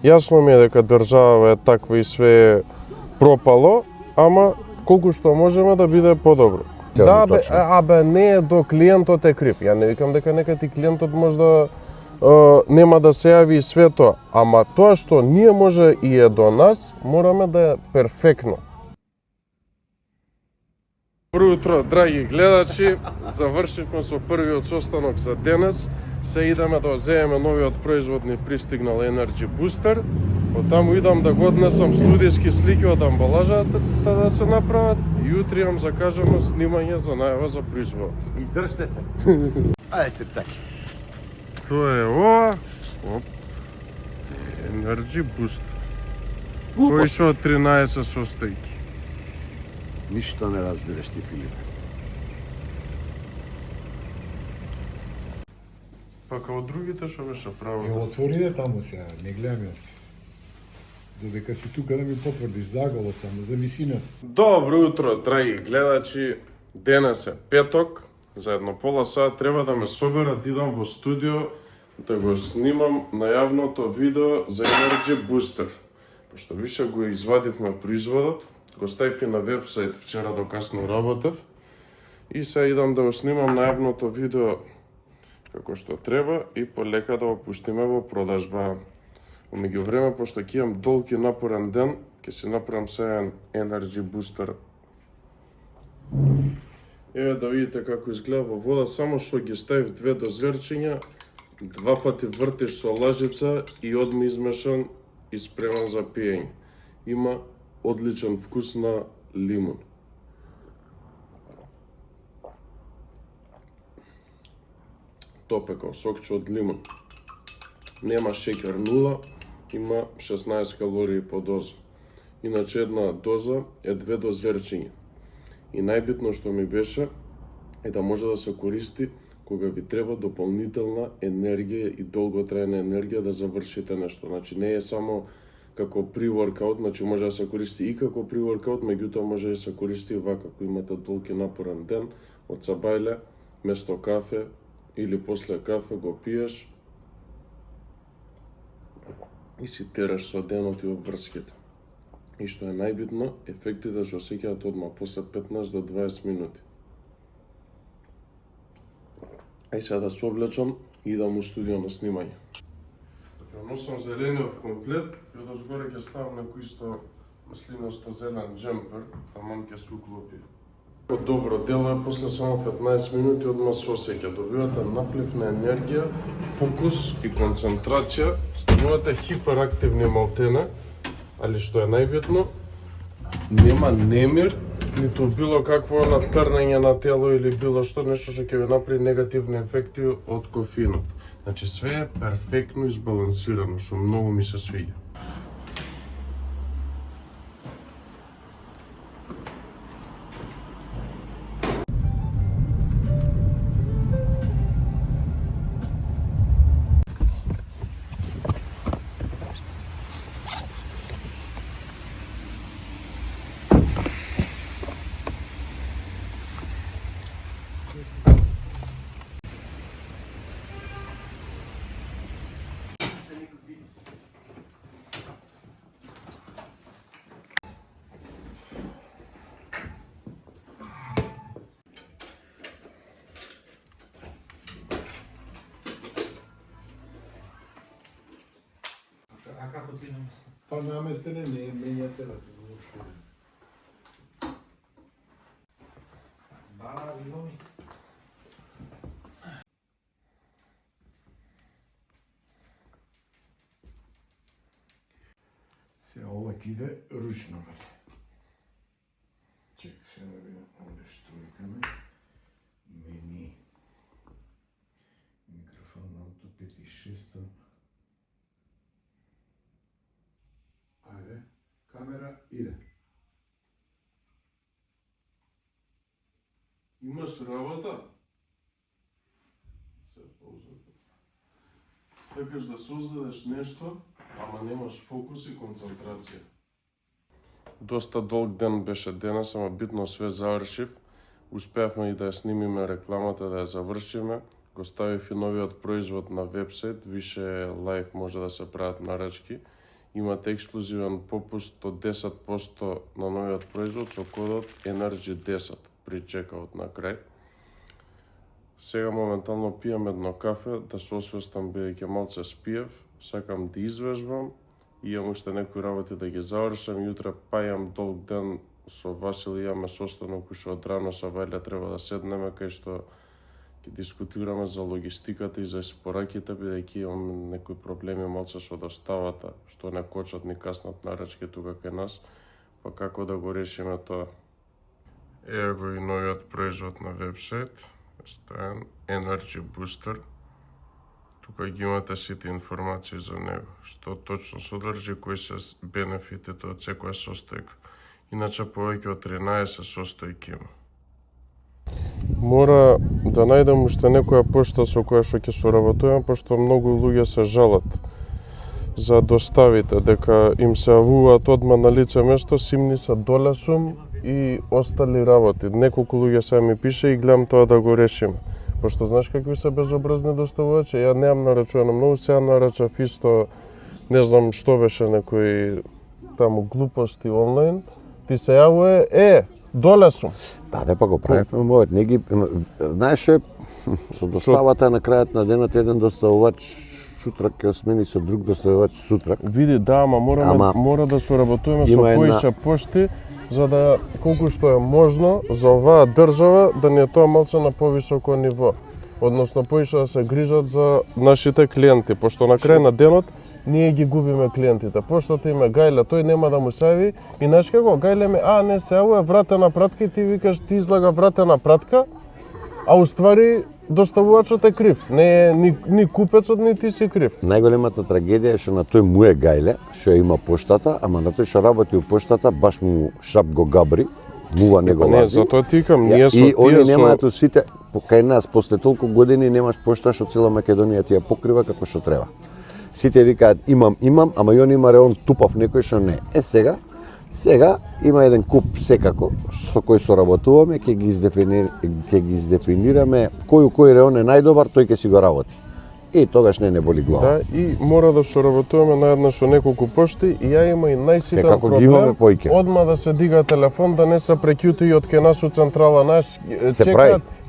Јасно ми е дека држава е таква и све е пропало, ама колку што можеме да биде подобро. Да, бе, не е до клиентот е крив. Ја не викам дека нека ти клиентот можда нема да се јави и све тоа, ама тоа што ние може и е до нас, мораме да е перфектно. Добро утро, драги гледачи. Завршивме со првиот состанок за денес. Се идеме да земеме новиот производ, ни пристигнал Energy Booster. Од таму идам да го однесам студиски слики од амбалажата да се направат и утре имам закажано снимање за најава за производот. И држте се. Ајде се така. Тоа е ова. Оп. Energy Booster. Кој што од 13 состојки. Ништо не разбираш ти, Филипе. Па као другите што беше право. Отворите таму сега, не гледам јас. Додека си тука да ми потврдиш заголот само за висина. Добро утро, драги гледачи. Денес е петок. За едно пола сат треба да ме соберат да идам во студио да го снимам најавното видео за Energy Booster. Пошто више го извадивме производот, го ставив и на вебсайт вчера до касно работев и сега идам да го снимам најавното видео како што треба и полека да го пуштиме во продажба. Во меѓувреме, пошто ќе имам долг и напорен ден, ќе си направам сега Energy Booster. Еве да видите како изгледа во вода, само што ги ставив две дозерчиња, два пати вртиш со лажица и одма измешан и спреман за пиење. Има одличен вкус на лимун. Топ е као сокче од лимун. Нема шекер, нула, има 16 калории по доза. Иначе една доза е две дозерчиња. И најбитно што ми беше е да може да се користи кога ви треба дополнителна енергија и долготрајна енергија да завршите нешто. Значи не е само како pre-workout, значи може да се користи и како pre-workout, меѓутоа може да се користи и вака, ако имате долг и напорен ден, од сабајле, место кафе или после кафе го пиеш и си тераш со денот и обврските. И што е најбитно, ефектите се осеќаат одма после 15 до 20 минути. Ај сега да се облечам и идам у студио на снимање. Ја носам зелениот комплет и од озгоре ќе ставам некој исто маслинасто зелен джемпер, таман ќе се уклопи. Добро дело е после само 15 минути одма се осеќа. Добивате наплив на енергија, фокус и концентрација, станувате хиперактивни малтене, али што е најбитно, нема немир, ниту било какво натрнење на тело или било што нешто што ќе ви направи негативни ефекти од кофеинот. Значи све е перфектно избалансирано, што многу ми се свиѓа. А како ти наместен? Па наместене не менјате воопшто. Бара, виломи. Се ова ќе иде ручно. Чек, се да видам овде штрујкаме. Мени. Микрофон на авто 5600. Ајде, камера иде. Имаш работа? Се поузато. Сакаш да создадеш нешто, ама немаш фокус и концентрација. Доста долг ден беше денес, ама битно све завршив. Успеавме и да ја снимиме рекламата, да ја завршиме. Го ставив и новиот производ на вебсайт, више лайв може да се прават нарачки. имате ексклузивен попуст од 10% на новиот производ со кодот ENERGY10 при чекаут на крај. Сега моментално пијам едно кафе, да се освестам бидејќи малце спиев, сакам да извежбам, имам уште некои работи да ги завршам, јутре пајам долг ден со Васил и јаме состанок уште од рано со Вајле треба да седнеме кај што ќе дискутираме за логистиката и за испораките, бидејќи имам некои проблеми малце со доставата, што не кочат ни каснат нарачки тука кај нас, па како да го решиме тоа. Ево го и новиот производ на вебсайт, ставен Energy Booster. Тука ги имате сите информации за него, што точно содржи, кои се бенефитите од секоја состојка. Иначе повеќе од 13 состојки има. Мора да најдем уште некоја пошта со која што ќе соработуваме, пошто многу луѓе се жалат за доставите, дека им се јавуваат одма на лице место, симни се долесум и остали работи. Неколку луѓе се ми пише и гледам тоа да го решиме. Пошто знаеш какви се безобразни доставувачи, ја немам нарачувано многу, сега нарачав исто, не знам што беше некои таму глупости онлайн, ти се јавува, долесум. Да, па го правевме мојот, не ги знаеш со доставата на крајот на денот еден доставувач сутра ќе смени со друг доставувач сутра. Види, да, ама мора да соработуваме со поише пошти, за да колку што е можно за оваа држава да ни е тоа малце на повисоко ниво. Односно поише да се грижат за нашите клиенти, пошто на крај на денот ние ги губиме клиентите. Поштата име гајле, тој нема да му се јави и знаеш како, гајле ми, не се јавува вратена пратка и ти викаш ти излага вратена пратка, а уствари доставувачот е крив. Не е ни купецот, ни ти си крив. Најголемата трагедија е што на тој му е гајле, што има поштата, ама на тој што работи у поштата баш му шап го габри, мува не го лази. Не, затоа ти викам, ние со и они тие немаат сите кај нас после толку години немаш пошта што цела Македонија ти ја покрива како што треба. Сите викаат имам, ама и он има реон тупав некој што не. Сега има еден куп секако со кој соработуваме, ќе ги издефинираме кој реон е најдобар, тој ќе си го работи. И тогаш не боли глава. Да, и мора да соработуваме наеднаш со неколку пошти и ја има и најситен проблем. Одма да се дига телефон, да не се прекјути и од кај нас у централа наш.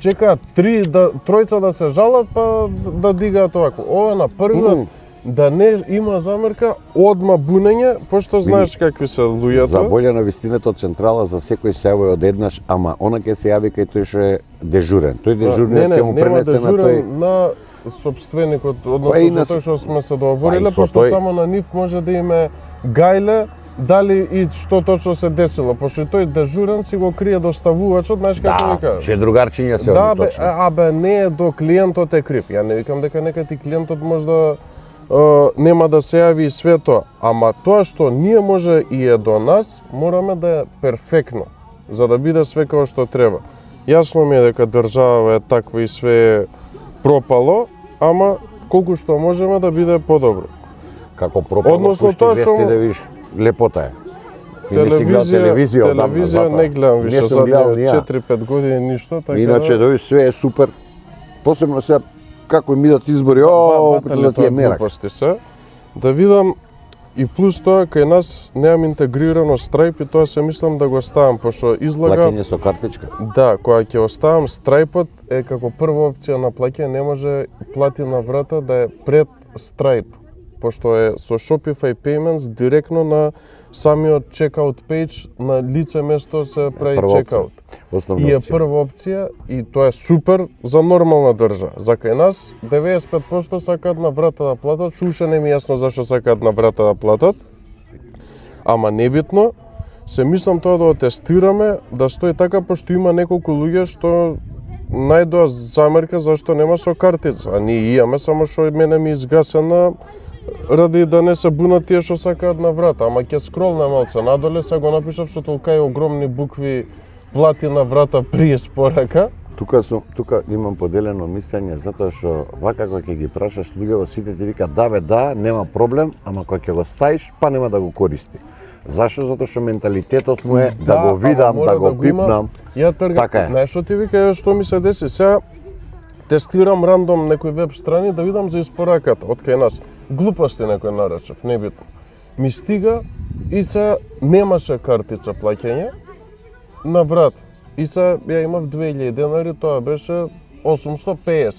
Чекаат тројца да се жалат, па да дигаат овако. Ова на првиот да не има замерка, одма бунење, пошто знаеш какви се луѓето. За волја на вистината од централа за секој се јави одеднаш, ама она ќе се јави кај тој што е дежурен. Тој дежурниот ќе му пренесе на тој на собственикот, односно за тој што сме се договориле, пошто само на нив може да име гајле дали и што точно се десило, пошто тој дежурен си го крие доставувачот, знаеш како вика. Да, че другарчиња се оди точно. Да, не е до клиентот е крив. Ја не викам дека некај ти клиентот може да нема да се јави и све тоа, ама тоа што ние може и е до нас, мораме да е перфектно, за да биде све како што треба. Јасно ми е дека држава е таква и све е пропало, ама колку што можеме да биде подобро. Како пропало, односно тоа што да видиш, лепота е. Телевизија не гледам више задниве 4-5 години ништо, така. Иначе дој све е супер. Посебно сега како ми идат избори, да ти е мерак. Да видам и плюс тоа кај нас немам интегрирано Stripe и тоа се мислам да го ставам, пошто излага плаќање со картичка. Да, кога ќе оставам Stripe-от е како прва опција на плаќање, не може плати на врата да е пред Stripe, пошто е со Shopify Payments директно на самиот checkout page на лице место се прави checkout. И е прва опција и тоа е супер за нормална држава. За кај нас 95% сакаат на врата да платат, уште не ми јасно зашто сакаат на врата да платат. Ама небитно, се мислам тоа да го тестираме, да стои така, пошто има неколку луѓе што најдоа замерка зашто нема со картица, а ние имаме, само што мене ми изгасена ради да не се бунат тие што сакаат на врата, ама ќе скролнем малце надоле, се го напишав со толкај огромни букви плати на врата при испорака. Тука имам поделено мислење, затоа што вака кога ќе ги прашаш луѓето, сите ти викаат да, нема проблем, ама кога ќе го ставиш, па нема да го користи. Зашо? Затоа што менталитетот му е да го видам, да го пипнам. Така е. Знаеш што ти вика, што ми се деси сега? Тестирам рандом некои веб страни да видам за испораката од кај нас. Глупости некој нарачав, небитно. ми стига и се немаше картица плаќање на врат. И се ја имав 2000 денари, тоа беше 850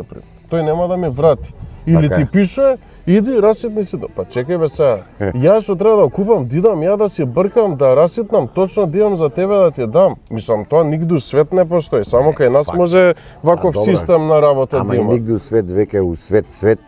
пример. Тој нема да ми врати. Или Така е. ти пише, иди раситни си. Па чекај бе сега. Ја што треба да купам, дидам ја да си бркам, да раситнам, точно дидам за тебе да ти дам. Мислам, тоа нигде у свет не постои. Само кај нас факт. може ваков добро. систем на работа Ама да и има. нигде у свет веќе у свет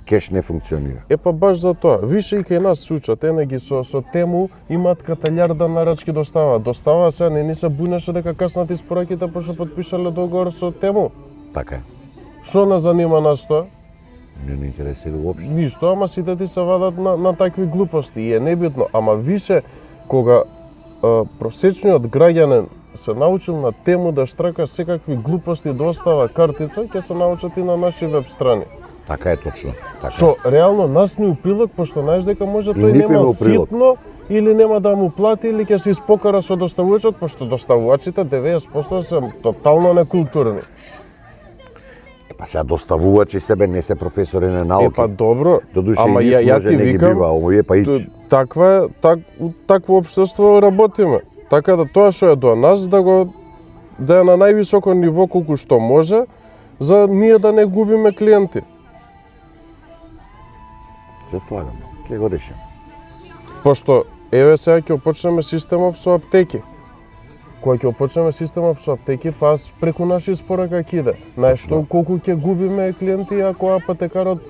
кеш не функционира. Е па баш за тоа. Више и кај нас се учат, енеги со тему имаат каталјарда нарачки достава. Достава се, не ни се бунеше дека каснат испораките пошто потпишале договор со тему. Така е. Што не занима нас тоа? Не интересира уопште. Ништо, ама сите ти се вадат на такви глупости и е небитно. Ама више, кога просечниот граѓанин се научил на тему да штрака секакви глупости да остава картица, ќе се научат и на наши веб страни. Така е точно. Така. Што реално нас ни уприлог, пошто знаеш дека може И тој нив им нема уприлог. ситно или нема да му плати или ќе се испокара со доставувачот, пошто доставувачите 90% се тотално некултурни. Па сега доставувачи себе не се професори на Е науки. па добро, Додуше ама и ја може ти не ги викам, бива, овие па ич. такво општество работиме. Така да тоа што е до нас да е на највисоко ниво колку што може, за ние да не губиме клиенти. Се слагаме. Ќе го решим. Пошто еве сега ќе почнеме системов со аптеки. Кога ќе почнеме системов со аптеки, па преку наши испорака ќе иде. Знаеш што колку ќе губиме клиенти ако апотекарот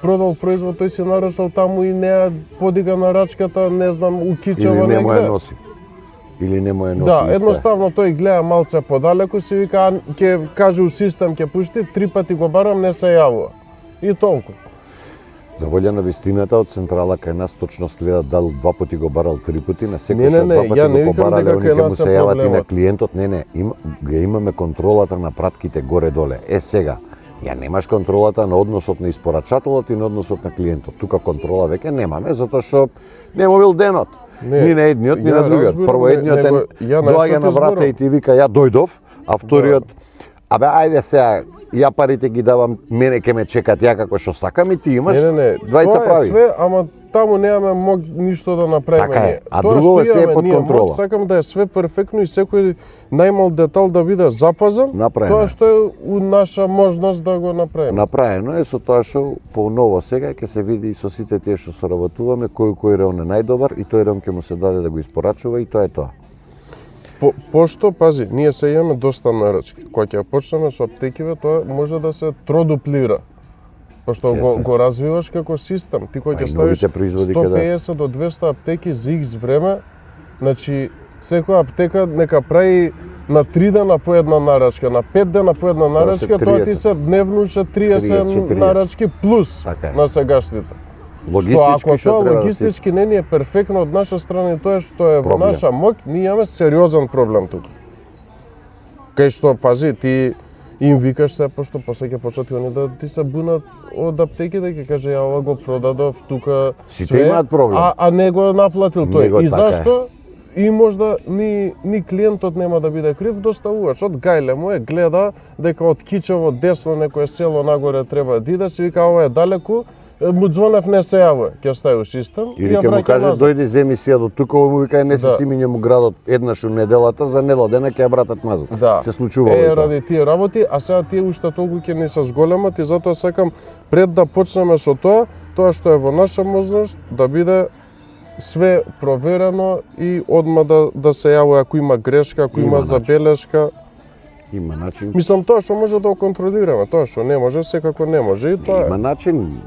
продал производ, тој си нарачал таму и не ја подига нарачката, не знам, у Или кичево не му ја негде. носи. Или не му ја носи. Да, исто е. едноставно тој гледа малце подалеку, си вика, ќе каже у систем ќе пушти, 3 пати го барам, не се јавува. И толку. За волја на вистината од централа кај нас точно следат дал 2 пати го барал, 3 пати, на Не, секој што 2 ја не пати го викам побарале, дека они кај ќе му нас се е јават и на проблемот. клиентот. Не, ја имаме контролата на пратките горе-доле. Е сега, ја немаш контролата на односот на испорачателот и на односот на клиентот. Тука контрола веќе немаме, затоа што не му бил денот. Ни на едниот, ни ја на другиот. разбирам, Прво едниот ја доаѓа на нешто ти врата зборам. и ти вика ја дојдов, а вториот абе ајде сега, ја парите ги давам, мене ќе ме чекат ја како што сакам и ти имаш Не, двајца тоа е прави. све, ама таму немаме мог ништо да направиме. Така е, ние. а Тоа друго што се е имаме под ние контрола. мог, сакам да е све перфектно и секој најмал детал да биде запазен, Направено тоа е. што е у наша можност да го направиме. Направено е со тоа што по ново сега ќе се види и со сите тие што соработуваме кој реон е најдобар и тој реон ќе му се даде да го испорачува и тоа е тоа. Пошто, пази, ние се имаме доста нарачки. Кога ќе почнеме со аптекиве, тоа може да се тродуплира. Пошто Ќе го, се. го развиваш како систем. Ти кога Па ќе и ставиш новите производи ќе да- 150 до 200 аптеки за X време, значи секоја аптека нека прави на 3 дена по една нарачка, на 5 дена по една нарачка, тоа ти 30. се дневно уште 30 30-40. нарачки плюс Така е. на сегашните. Што Логистички ако што тоа треба да се логистички не ни е перфектно од наша страна и тоа што е во Проблем. наша моќ, ние имаме сериозен проблем тука. Кај што, пази, ти им викаш се, пошто после ќе почнат и они да ти се бунат од аптеките, ќе каже ја ова го продадов тука Сите све, имаат проблем. а не го наплатил тој. Него И така е. зашто? И можда ни клиентот нема да биде крив, доставувачот гајле му е, гледа дека од Кичево десно некое село нагоре треба да иде, си вика ова е далеку, му звонев не се јавува, ќе стави систем и Или ја ќе му враќа каже назад. дојди земи си ја до тука, му вика не се Да. си мине градот еднаш у неделата, за недела дена ќе ја вратат назад. Да. Се случува Е, тоа. ради тие работи, а сега тие уште толку ќе ни се зголемат и затоа сакам пред да почнеме со тоа што е во наша можност да биде све проверено и одма да се јавува ако има грешка, ако Има има начин. забелешка. Има начин. Мислам тоа што може да го контролираме, тоа што не може секако не може и тоа Има е. начин,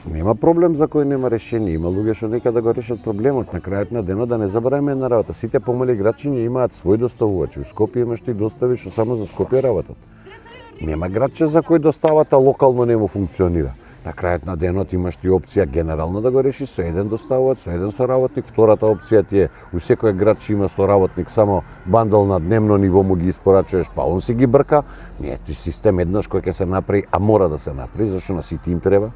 нема проблем за кој нема решение. Има луѓе што нека да го решат проблемот. На крајот на денот да не забораваме една работа. Сите помали градчиња имаат свој доставувачи. У Скопје имаш ти достави што само за Скопје работат. Нема градче за кој доставата локално не му функционира. На крајот на денот имаш ти опција генерално да го решиш со еден доставувач, со еден соработник. Втората опција ти е у секој градче има соработник, само бандал на дневно ниво му ги испорачуваш, па он си ги брка. Ние тој систем еднаш кој ќе се направи, а мора да се направи, зашто на сите им треба.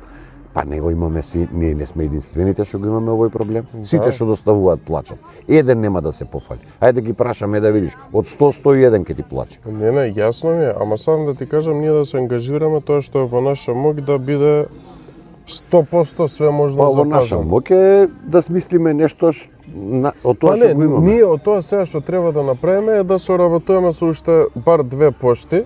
Па него имаме си, ние не сме единствените што го имаме овој проблем. Сите што доставуваат плачат. Еден нема да се пофали. Ајде ги прашаме да видиш, од 100 101 ќе ти плаче. Не, јасно ми е, ама сам да ти кажам ние да се ангажираме тоа што е во наша моќ да биде 100% све можно Па за во наша моќ е да смислиме нешто од тоа Па што не, го имаме. ние од тоа сега што треба да направиме е да соработуваме со уште бар 2 пошти.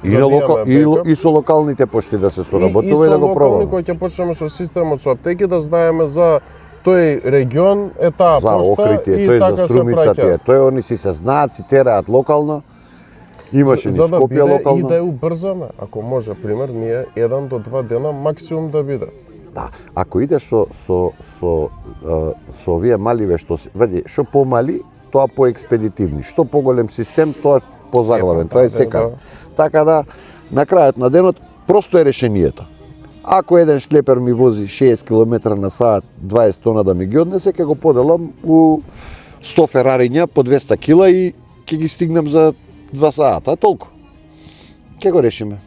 И, за на да локал, имаме и со локалните пошти да се соработува и, да го И пробаме. со локални кои ќе почнеме со системот со аптеки да знаеме за тој регион е таа За пошта Охрид и тој така за се Струмица праќа. тој они си се знаат, си тераат локално. Имаше ни За да Скопје биде локално. и да ја убрзаме. Ако може, пример, ние 1 до 2 дена максимум да биде. Да, ако идеш со овие маливе што веќе што помали, тоа поекспедитивни. Што поголем систем, тоа позаглавен, тоа е секако. Така да на крајот на денот просто е решението. Ако еден шлепер ми вози 60 км на саат, 20 тона да ми ги однесе, ќе го поделам у 100 ферариња по 200 кила и ќе ги стигнем за 2 сата, толку. Ќе го решиме.